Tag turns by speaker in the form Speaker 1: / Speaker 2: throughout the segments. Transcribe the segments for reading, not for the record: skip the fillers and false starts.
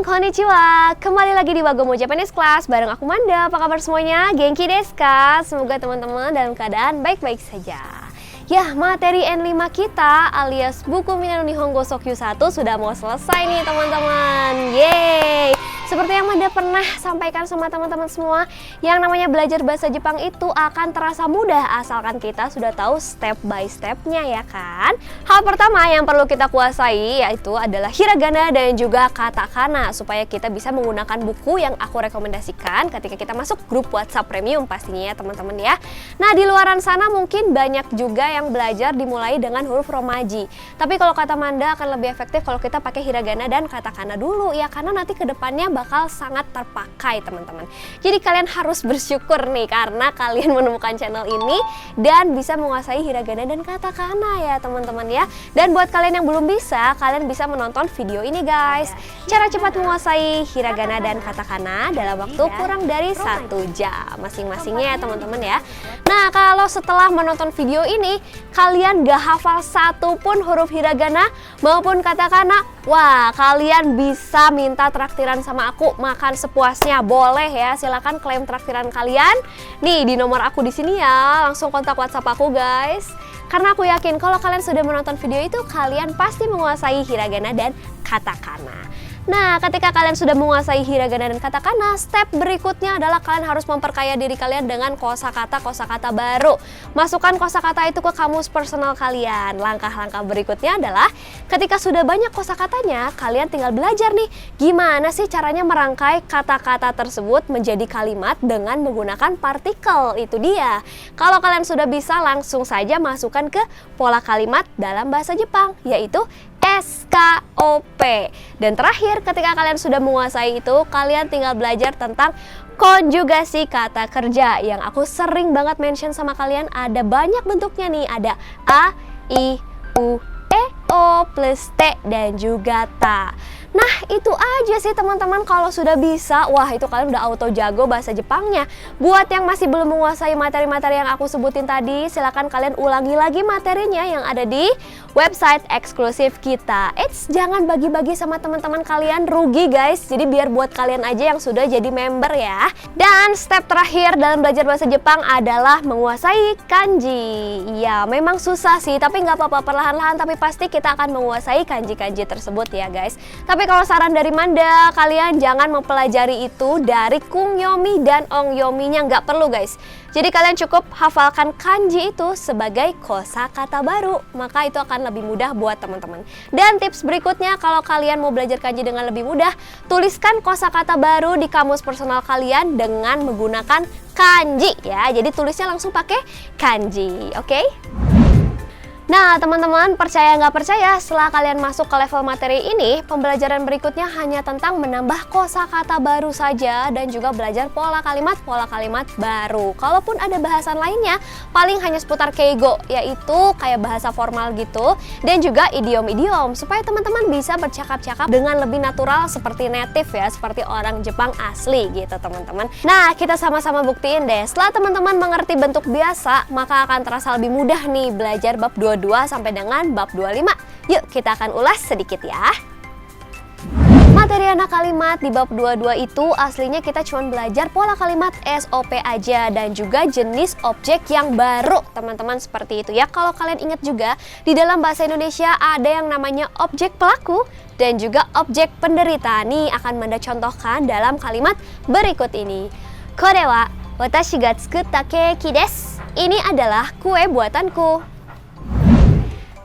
Speaker 1: Konnichiwa, kembali lagi di Wagomo Japanese Class bareng aku Manda. Apa kabar semuanya? Genki desu ka? Semoga teman-teman dalam keadaan baik-baik saja. Ya, materi N5 kita alias buku Minano Nihongo Sokyu 1 sudah mau selesai nih teman-teman. Yeay! Seperti yang Manda pernah sampaikan sama teman-teman semua, yang namanya belajar bahasa Jepang itu akan terasa mudah asalkan kita sudah tahu step by stepnya, ya kan? Hal pertama yang perlu kita kuasai yaitu adalah hiragana dan juga katakana supaya kita bisa menggunakan buku yang aku rekomendasikan ketika kita masuk grup WhatsApp Premium pastinya ya teman-teman ya. Nah, di luaran sana mungkin banyak juga yang belajar dimulai dengan huruf romaji. Tapi kalau kata Manda akan lebih efektif kalau kita pakai hiragana dan katakana dulu ya, karena nanti kedepannya bakal sangat terpakai teman-teman. Jadi kalian harus bersyukur nih karena kalian menemukan channel ini dan bisa menguasai hiragana dan katakana ya teman-teman ya. Dan buat kalian yang belum bisa, kalian bisa menonton video ini guys. Cara cepat menguasai hiragana dan katakana dalam waktu kurang dari 1 jam masing-masingnya ya teman-teman ya. Nah, kalau setelah menonton video ini kalian gak hafal satu pun huruf hiragana maupun katakana, wah kalian bisa minta traktiran sama aku makan sepuasnya, boleh ya, silakan klaim traktiran kalian nih di nomor aku di sini ya, langsung kontak WhatsApp aku guys. Karena aku yakin kalau kalian sudah menonton video itu kalian pasti menguasai hiragana dan katakana. Nah, ketika kalian sudah menguasai hiragana dan katakana, step berikutnya adalah kalian harus memperkaya diri kalian dengan kosakata baru. Masukkan kosakata itu ke kamus personal kalian. Langkah-langkah berikutnya adalah ketika sudah banyak kosakatanya, kalian tinggal belajar nih gimana sih caranya merangkai kata-kata tersebut menjadi kalimat dengan menggunakan partikel. Itu dia. Kalau kalian sudah bisa, langsung saja masukkan ke pola kalimat dalam bahasa Jepang, yaitu SKOP. Dan terakhir, ketika kalian sudah menguasai itu, kalian tinggal belajar tentang konjugasi kata kerja yang aku sering banget mention sama kalian. Ada banyak bentuknya nih, ada A, I, U, E, O plus T dan juga ta. Nah, itu aja sih teman-teman. Kalau sudah bisa, wah itu kalian udah auto jago bahasa Jepangnya. Buat yang masih belum menguasai materi-materi yang aku sebutin tadi, silakan kalian ulangi lagi materinya yang ada di website eksklusif kita. Jangan bagi-bagi sama teman-teman kalian, rugi guys. Jadi biar buat kalian aja yang sudah jadi member ya. Dan step terakhir dalam belajar bahasa Jepang adalah menguasai kanji. Ya, memang susah sih, tapi nggak apa-apa, perlahan-lahan tapi pasti kita akan menguasai kanji-kanji tersebut ya guys. Tapi kalau saran dari Manda, kalian jangan mempelajari itu dari Kungyomi dan Ongyominya, nggak perlu guys. Jadi kalian cukup hafalkan kanji itu sebagai kosakata baru, maka itu akan lebih mudah buat teman-teman. Dan tips berikutnya, kalau kalian mau belajar kanji dengan lebih mudah, tuliskan kosakata baru di kamus personal kalian dengan menggunakan kanji ya. Jadi tulisnya langsung pakai kanji, oke? Nah teman-teman, percaya nggak percaya, setelah kalian masuk ke level materi ini, pembelajaran berikutnya hanya tentang menambah kosakata baru saja dan juga belajar pola kalimat baru. Kalaupun ada bahasan lainnya, paling hanya seputar keigo, yaitu kayak bahasa formal gitu, dan juga idiom-idiom, supaya teman-teman bisa bercakap-cakap dengan lebih natural seperti native ya, seperti orang Jepang asli gitu teman-teman. Nah, kita sama-sama buktiin deh, setelah teman-teman mengerti bentuk biasa, maka akan terasa lebih mudah nih belajar bab 22 sampai dengan bab 25. Yuk kita akan ulas sedikit ya. Materi anak kalimat di bab 22 itu aslinya kita cuma belajar pola kalimat SOP aja dan juga jenis objek yang baru teman-teman, seperti itu ya. Kalau kalian ingat juga, di dalam bahasa Indonesia ada yang namanya objek pelaku dan juga objek penderita. Nih akan Manda contohkan dalam kalimat berikut ini. Kore wa watashi ga tsukutta keiki desu. Ini adalah kue buatanku.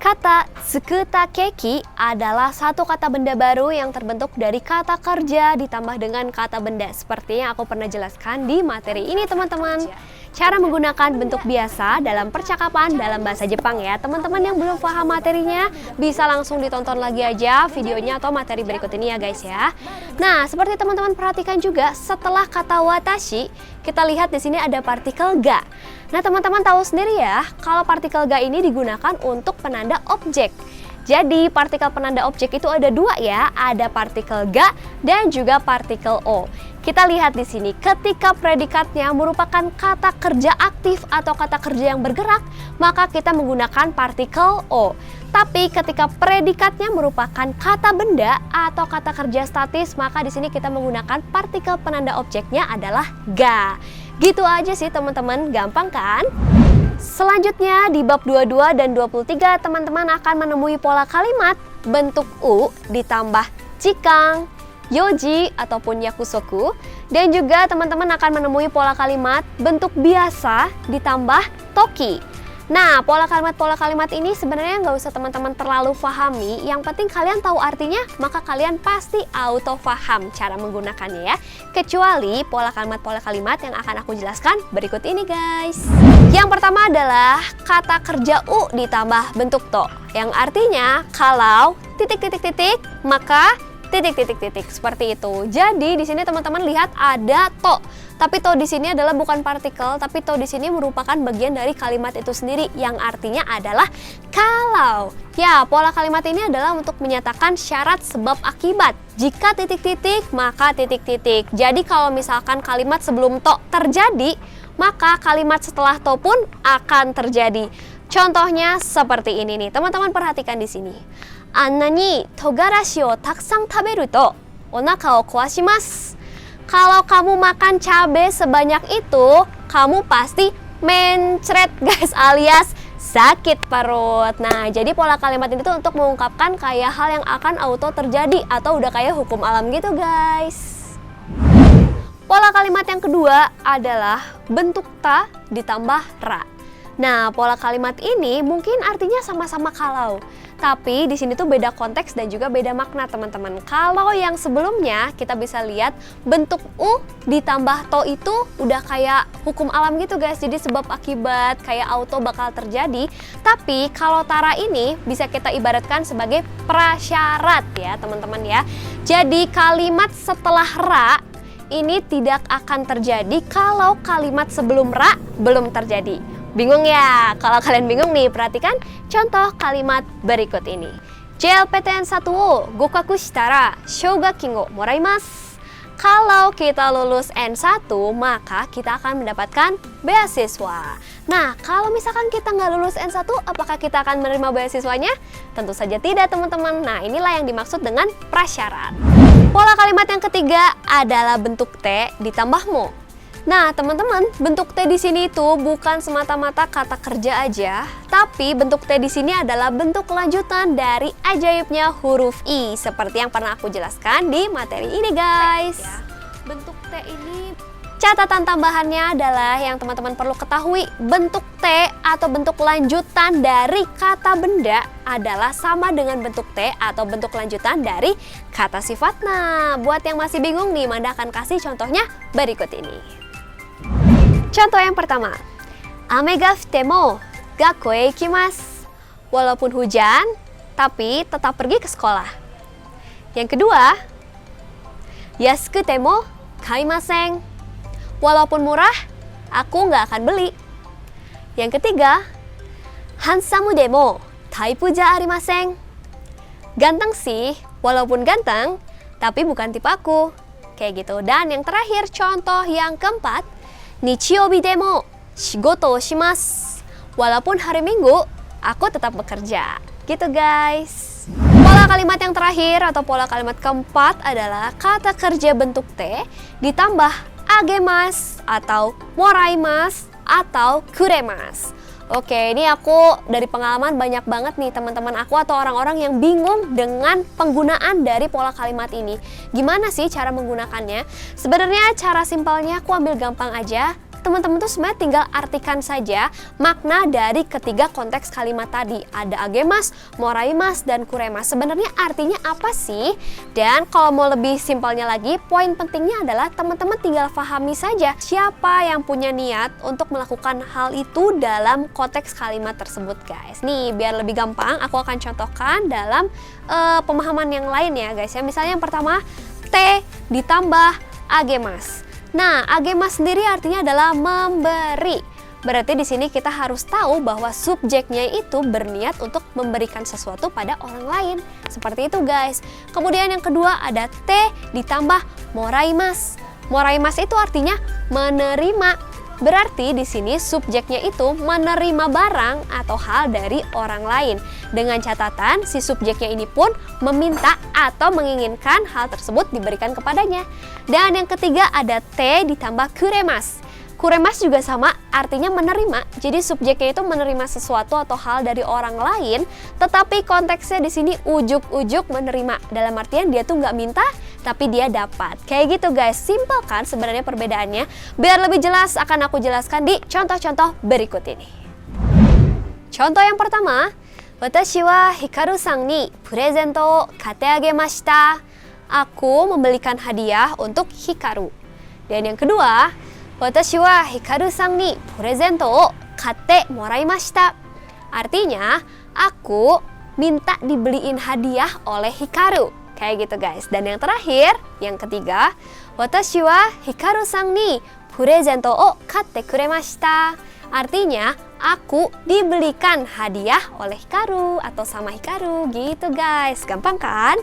Speaker 1: Kata tsukuta keki adalah satu kata benda baru yang terbentuk dari kata kerja ditambah dengan kata benda, seperti yang aku pernah jelaskan di materi ini teman-teman. Cara menggunakan bentuk biasa dalam percakapan dalam bahasa Jepang ya. Teman-teman yang belum paham materinya bisa langsung ditonton lagi aja videonya atau materi berikut ini ya guys ya. Nah, seperti teman-teman perhatikan juga, setelah kata watashi, kita lihat di sini ada partikel ga. Nah, teman-teman tahu sendiri ya, kalau partikel ga ini digunakan untuk penanda objek. Jadi, partikel penanda objek itu ada dua ya, ada partikel ga dan juga partikel o. Kita lihat di sini, ketika predikatnya merupakan kata kerja aktif atau kata kerja yang bergerak, maka kita menggunakan partikel o. Tapi ketika predikatnya merupakan kata benda atau kata kerja statis, maka di sini kita menggunakan partikel penanda objeknya adalah ga. Gitu aja sih teman-teman, gampang kan? Selanjutnya di bab 22 dan 23 teman-teman akan menemui pola kalimat bentuk u ditambah jikang, yoji ataupun yakusoku, dan juga teman-teman akan menemui pola kalimat bentuk biasa ditambah toki. Nah, pola kalimat ini sebenarnya nggak usah teman-teman terlalu pahami, yang penting kalian tahu artinya, maka kalian pasti auto paham cara menggunakannya ya. Kecuali pola kalimat yang akan aku jelaskan berikut ini guys. Yang pertama adalah kata kerja u ditambah bentuk to, yang artinya kalau titik maka titik seperti itu. Jadi di sini teman-teman lihat ada to. Tapi to di sini adalah bukan partikel, tapi to di sini merupakan bagian dari kalimat itu sendiri yang artinya adalah kalau. Ya, pola kalimat ini adalah untuk menyatakan syarat sebab akibat. Jika titik-titik, maka titik-titik. Jadi kalau misalkan kalimat sebelum to terjadi, maka kalimat setelah to pun akan terjadi. Contohnya seperti ini nih. Teman-teman perhatikan di sini. Anna ni togarashi o takusang taberu to onaka o kowashimasu. Kalau kamu makan cabai sebanyak itu, kamu pasti mencret guys, alias sakit perut. Nah, jadi pola kalimat ini tuh untuk mengungkapkan kayak hal yang akan auto terjadi atau udah kayak hukum alam gitu guys. Pola kalimat yang kedua adalah bentuk ta ditambah ra. Nah, pola kalimat ini mungkin artinya sama-sama kalau. Tapi di sini tuh beda konteks dan juga beda makna teman-teman. Kalau yang sebelumnya kita bisa lihat bentuk u ditambah to itu udah kayak hukum alam gitu guys. Jadi sebab akibat kayak auto bakal terjadi. Tapi kalau tara ini bisa kita ibaratkan sebagai prasyarat ya teman-teman ya. Jadi kalimat setelah ra ini tidak akan terjadi kalau kalimat sebelum ra belum terjadi. Bingung ya? Kalau kalian bingung nih, perhatikan contoh kalimat berikut ini. JLPTN 1 wo gokaku shitara shougaki go moraimasu. Kalau kita lulus N1, maka kita akan mendapatkan beasiswa. Nah, kalau misalkan kita nggak lulus N1, apakah kita akan menerima beasiswanya? Tentu saja tidak, teman-teman. Nah, inilah yang dimaksud dengan prasyarat. Pola kalimat yang ketiga adalah bentuk T ditambah mo. Nah, teman-teman, bentuk T di sini itu bukan semata-mata kata kerja aja, tapi bentuk T di sini adalah bentuk lanjutan dari ajaibnya huruf I, seperti yang pernah aku jelaskan di materi ini, guys. Bentuk T ini, catatan tambahannya adalah yang teman-teman perlu ketahui, bentuk T atau bentuk lanjutan dari kata benda adalah sama dengan bentuk T atau bentuk lanjutan dari kata sifat. Nah, buat yang masih bingung nih, Manda akan kasih contohnya berikut ini. Contoh yang pertama, ame ga futte mo gakkou e ikimasu. Walaupun hujan, tapi tetap pergi ke sekolah. Yang kedua, yasukute mo kaimasen. Walaupun murah, aku nggak akan beli. Yang ketiga, hansamu demo taipu ja arimasen. Ganteng sih, walaupun ganteng, tapi bukan tipe aku. Kayak gitu. Dan yang terakhir, contoh yang keempat, nichiyoubi demo shigoto o shimasu. Walaupun hari Minggu, aku tetap bekerja. Gitu guys. Pola kalimat yang terakhir atau pola kalimat keempat adalah kata kerja bentuk T ditambah agemasu atau moraimasu atau kuremasu. Oke, ini aku dari pengalaman banyak banget nih teman-teman aku atau orang-orang yang bingung dengan penggunaan dari pola kalimat ini. Gimana sih cara menggunakannya? Sebenarnya cara simpelnya aku ambil gampang aja. Teman-teman tuh sebenarnya tinggal artikan saja makna dari ketiga konteks kalimat tadi. Ada agemas, moraimas, dan kuremas. Sebenarnya artinya apa sih? Dan kalau mau lebih simpelnya lagi, poin pentingnya adalah teman-teman tinggal pahami saja siapa yang punya niat untuk melakukan hal itu dalam konteks kalimat tersebut guys. Nih, biar lebih gampang, aku akan contohkan dalam pemahaman yang lain ya guys ya. Misalnya yang pertama, T ditambah agemas. Nah, agemas sendiri artinya adalah memberi. Berarti di sini kita harus tahu bahwa subjeknya itu berniat untuk memberikan sesuatu pada orang lain. Seperti itu guys. Kemudian yang kedua ada T ditambah moraimas. Moraimas itu artinya menerima. Berarti di sini subjeknya itu menerima barang atau hal dari orang lain. Dengan catatan si subjeknya ini pun meminta atau menginginkan hal tersebut diberikan kepadanya. Dan yang ketiga ada te ditambah kuremas. Kuremas juga sama, artinya menerima. Jadi subjeknya itu menerima sesuatu atau hal dari orang lain, tetapi konteksnya di sini ujuk-ujuk menerima. Dalam artian dia tuh nggak minta, tapi dia dapat. Kayak gitu guys, simpel kan sebenarnya perbedaannya. Biar lebih jelas akan aku jelaskan di contoh-contoh berikut ini. Contoh yang pertama, watashi wa Hikaru-san ni presento o kate agemashita. Aku membelikan hadiah untuk Hikaru. Dan yang kedua, watashi wa Hikaru-san ni presento o katte moraimashita. Artinya, aku minta dibeliin hadiah oleh Hikaru. Kayak gitu guys. Dan yang terakhir, yang ketiga, watashi wa Hikaru-san ni presento o katte kuremashita. Artinya, aku dibelikan hadiah oleh Hikaru atau sama Hikaru. Gitu guys. Gampang kan?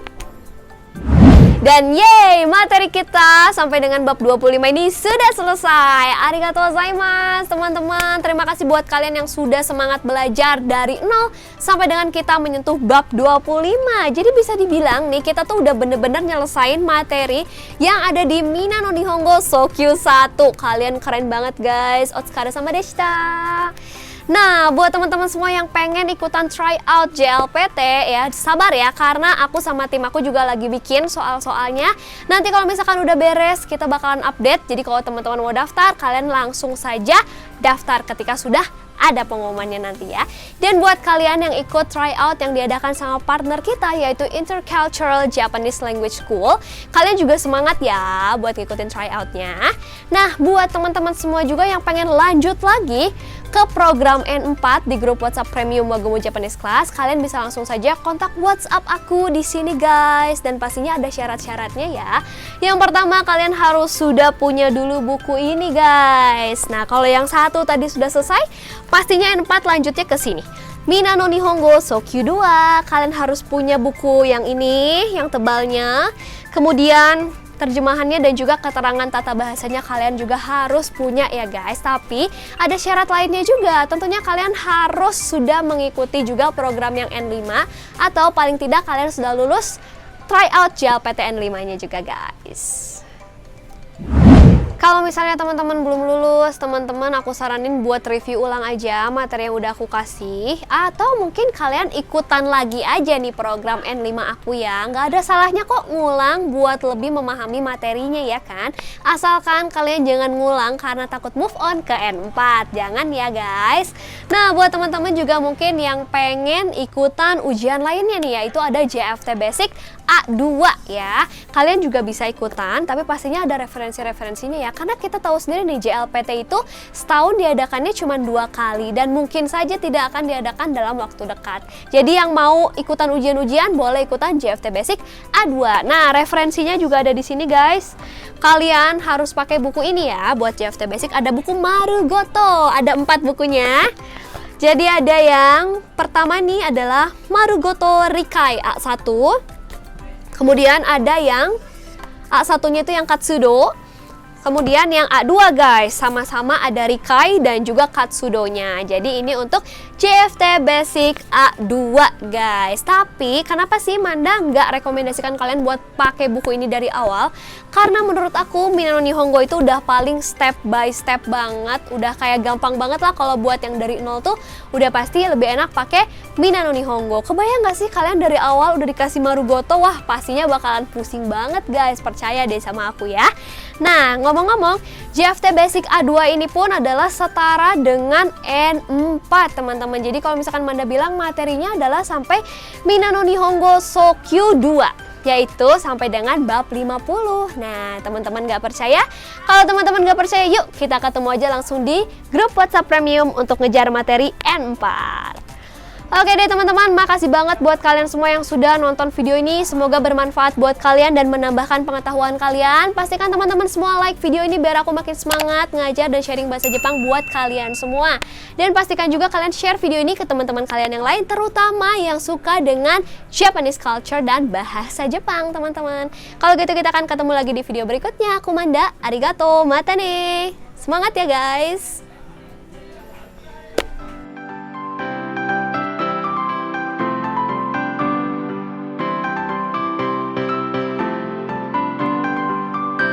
Speaker 1: Dan yeay, materi kita sampai dengan bab 25 ini sudah selesai. Arigatou gozaimasu teman-teman. Terima kasih buat kalian yang sudah semangat belajar dari 0 sampai dengan kita menyentuh bab 25. Jadi bisa dibilang nih kita tuh udah bener-bener nyelesain materi yang ada di Mina no Nihongo Sokyu 1. Kalian keren banget guys. Otsukaresama deshita. Nah, buat teman-teman semua yang pengen ikutan try out JLPT ya, sabar ya karena aku sama tim aku juga lagi bikin soal-soalnya. Nanti kalau misalkan udah beres, kita bakalan update. Jadi kalau teman-teman mau daftar, kalian langsung saja daftar ketika sudah ada pengumumannya nanti ya. Dan buat kalian yang ikut tryout yang diadakan sama partner kita yaitu Intercultural Japanese Language School, kalian juga semangat ya buat ngikutin tryoutnya. Nah, buat teman-teman semua juga yang pengen lanjut lagi ke program N4 di grup WhatsApp Premium Wagomu Japanese Class, kalian bisa langsung saja kontak WhatsApp aku di sini guys. Dan pastinya ada syarat-syaratnya ya. Yang pertama, kalian harus sudah punya dulu buku ini guys. Nah, kalau yang satu tadi sudah selesai, pastinya N4 lanjutnya ke sini. Mina no Nihongo Sokyu 2. Kalian harus punya buku yang ini, yang tebalnya. Kemudian terjemahannya dan juga keterangan tata bahasanya kalian juga harus punya ya guys. Tapi ada syarat lainnya juga. Tentunya kalian harus sudah mengikuti juga program yang N5 atau paling tidak kalian sudah lulus tryout JLPT N5-nya juga guys. Kalau misalnya teman-teman belum lulus, teman-teman aku saranin buat review ulang aja materi yang udah aku kasih. Atau mungkin kalian ikutan lagi aja nih program N5 aku ya. Nggak ada salahnya kok ngulang buat lebih memahami materinya ya kan. Asalkan kalian jangan ngulang karena takut move on ke N4. Jangan ya guys. Nah, buat teman-teman juga mungkin yang pengen ikutan ujian lainnya nih, yaitu ada JFT Basic A2 ya. Kalian juga bisa ikutan, tapi pastinya ada referensi-referensinya ya. Karena kita tahu sendiri nih JLPT itu setahun diadakannya cuma 2 kali dan mungkin saja tidak akan diadakan dalam waktu dekat. Jadi yang mau ikutan ujian-ujian boleh ikutan JFT Basic A2. Nah, referensinya juga ada di sini guys. Kalian harus pakai buku ini ya. Buat JFT Basic ada buku Marugoto, ada 4 bukunya. Jadi ada yang pertama nih adalah Marugoto Rikai A1. Kemudian ada yang A1-nya itu yang Katsudo. Kemudian yang A2 guys, sama-sama ada Rikai dan juga Katsudo-nya. Jadi ini untuk JFT Basic A2 guys. Tapi kenapa sih Manda nggak rekomendasikan kalian buat pakai buku ini dari awal? Karena menurut aku Mina no Nihongo itu udah paling step by step banget. Udah kayak gampang banget lah kalau buat yang dari nol tuh udah pasti lebih enak pakai Mina no Nihongo. Kebayang nggak sih kalian dari awal udah dikasih Marugoto? Wah pastinya bakalan pusing banget guys. Percaya deh sama aku ya. Nah, ngomong-ngomong, JFT Basic A2 ini pun adalah setara dengan N4, teman-teman. Jadi kalau misalkan Manda bilang materinya adalah sampai Mina no Nihongo Sokyu 2, yaitu sampai dengan bab 50. Nah, teman-teman nggak percaya? Kalau teman-teman nggak percaya, yuk kita ketemu aja langsung di grup WhatsApp Premium untuk ngejar materi N4. Oke deh teman-teman, makasih banget buat kalian semua yang sudah nonton video ini. Semoga bermanfaat buat kalian dan menambahkan pengetahuan kalian. Pastikan teman-teman semua like video ini biar aku makin semangat ngajar dan sharing bahasa Jepang buat kalian semua. Dan pastikan juga kalian share video ini ke teman-teman kalian yang lain, terutama yang suka dengan Japanese culture dan bahasa Jepang, teman-teman. Kalau gitu kita akan ketemu lagi di video berikutnya. Aku Manda, arigato, mata nih. Semangat ya guys!